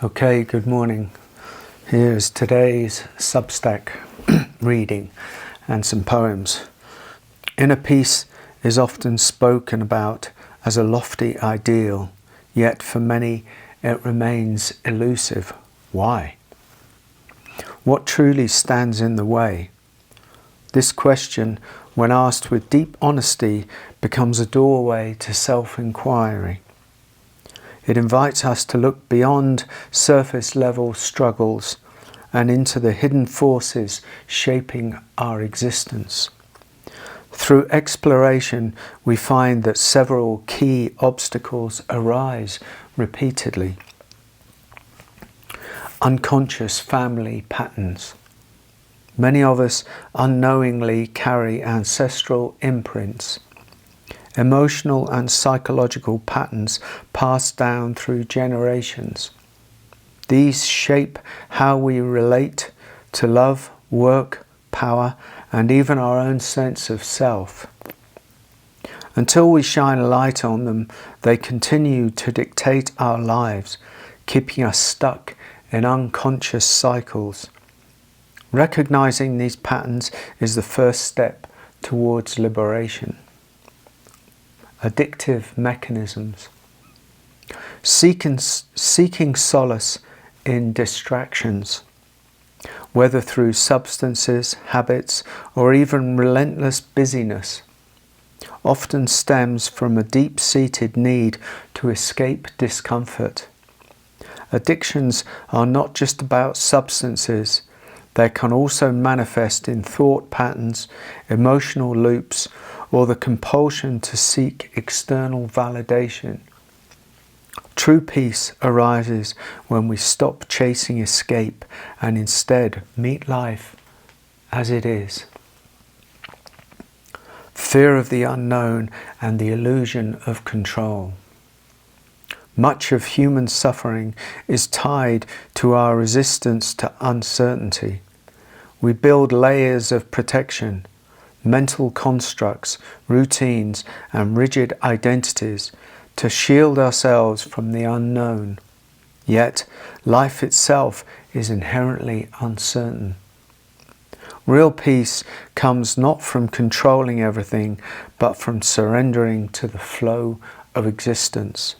Okay, good morning. Here's today's Substack reading and some poems. Inner peace is often spoken about as a lofty ideal, yet for many it remains elusive. Why? What truly stands in the way? This question, when asked with deep honesty, becomes a doorway to self-inquiry. It invites us to look beyond surface-level struggles and into the hidden forces shaping our existence. Through exploration, we find that several key obstacles arise repeatedly. Unconscious family patterns. Many of us unknowingly carry ancestral imprints. Emotional and psychological patterns passed down through generations. These shape how we relate to love, work, power, and even our own sense of self. Until we shine a light on them, they continue to dictate our lives, keeping us stuck in unconscious cycles. Recognizing these patterns is the first step towards liberation. Addictive mechanisms. Seeking solace in distractions, whether through substances, habits, or even relentless busyness, often stems from a deep-seated need to escape discomfort. Addictions are not just about substances. They can also manifest in thought patterns, emotional loops, or the compulsion to seek external validation. True peace arises when we stop chasing escape and instead meet life as it is. Fear of the unknown and the illusion of control. Much of human suffering is tied to our resistance to uncertainty. We build layers of protection, mental constructs, routines, and rigid identities to shield ourselves from the unknown. Yet, life itself is inherently uncertain. Real peace comes not from controlling everything, but from surrendering to the flow of existence.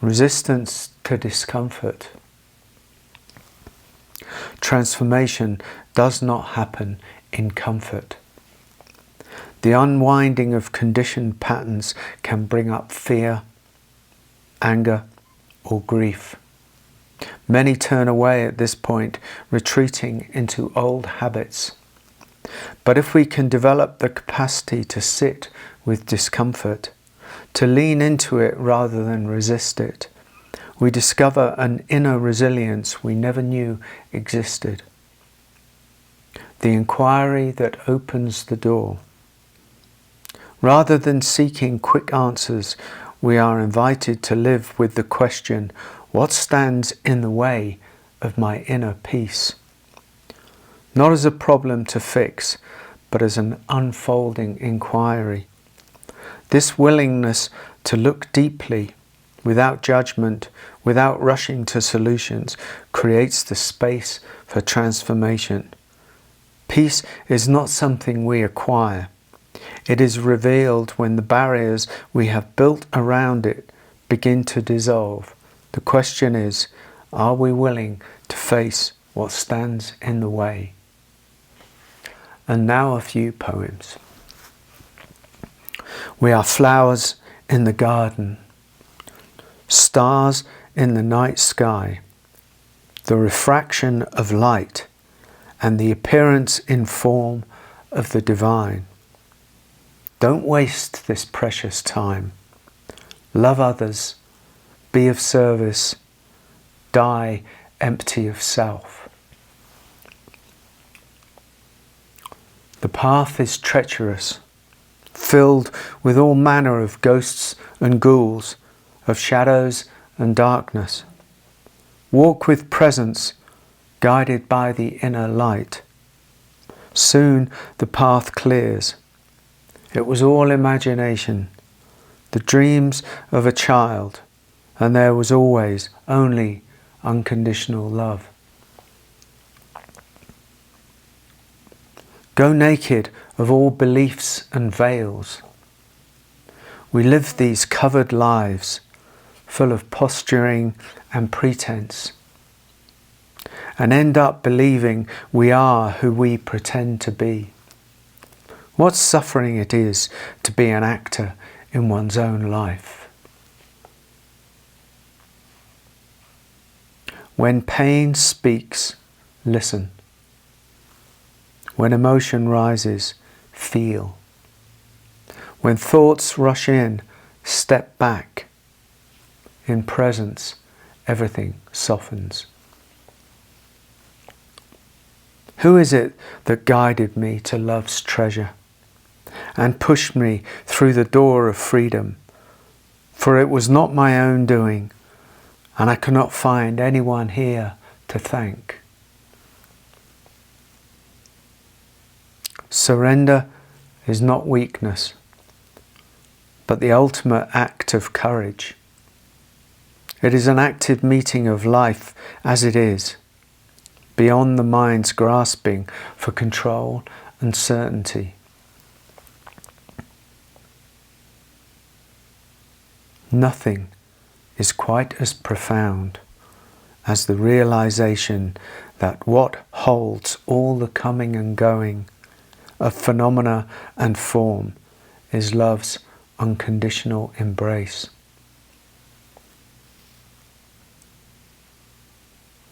Resistance to discomfort. Transformation does not happen in comfort. The unwinding of conditioned patterns can bring up fear, anger, or grief. Many turn away at this point, retreating into old habits. But if we can develop the capacity to sit with discomfort, to lean into it rather than resist it, we discover an inner resilience we never knew existed. The inquiry that opens the door. Rather than seeking quick answers, we are invited to live with the question, what stands in the way of my inner peace? Not as a problem to fix, but as an unfolding inquiry. This willingness to look deeply, without judgment, without rushing to solutions, creates the space for transformation. Peace is not something we acquire. It is revealed when the barriers we have built around it begin to dissolve. The question is, are we willing to face what stands in the way? And now a few poems. We are flowers in the garden, stars in the night sky, the refraction of light, and the appearance in form of the divine. Don't waste this precious time. Love others, be of service, die empty of self. The path is treacherous, filled with all manner of ghosts and ghouls, of shadows and darkness. Walk with presence, guided by the inner light. Soon the path clears. It was all imagination, the dreams of a child, and there was always only unconditional love. Go naked of all beliefs and veils. We live these covered lives full of posturing and pretense, and end up believing we are who we pretend to be. What suffering it is to be an actor in one's own life. When pain speaks, listen. When emotion rises, feel. When thoughts rush in, step back. In presence, everything softens. Who is it that guided me to love's treasure and pushed me through the door of freedom? For it was not my own doing, and I could not find anyone here to thank. Surrender is not weakness, but the ultimate act of courage. It is an active meeting of life as it is, beyond the mind's grasping for control and certainty. Nothing is quite as profound as the realization that what holds all the coming and going of phenomena and form is love's unconditional embrace.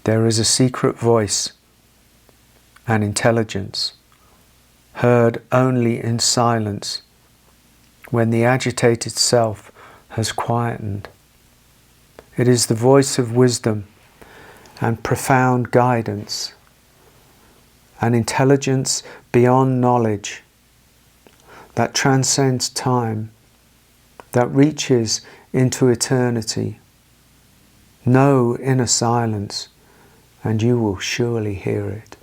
There is a secret voice, an intelligence, heard only in silence when the agitated self has quietened. It is the voice of wisdom and profound guidance, an intelligence beyond knowledge that transcends time, that reaches into eternity. Know inner silence, and you will surely hear it.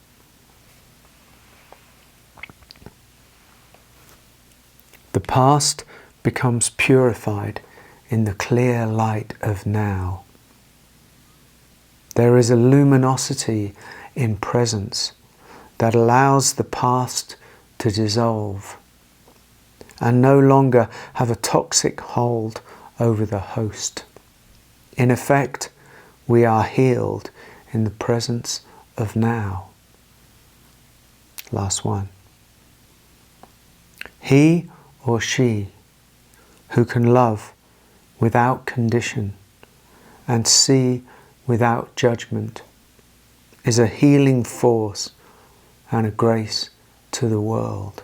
The past becomes purified in the clear light of now. There is a luminosity in presence that allows the past to dissolve and no longer have a toxic hold over the host. In effect, we are healed in the presence of now. Last one. He or she who can love without condition and see without judgment is a healing force and a grace to the world.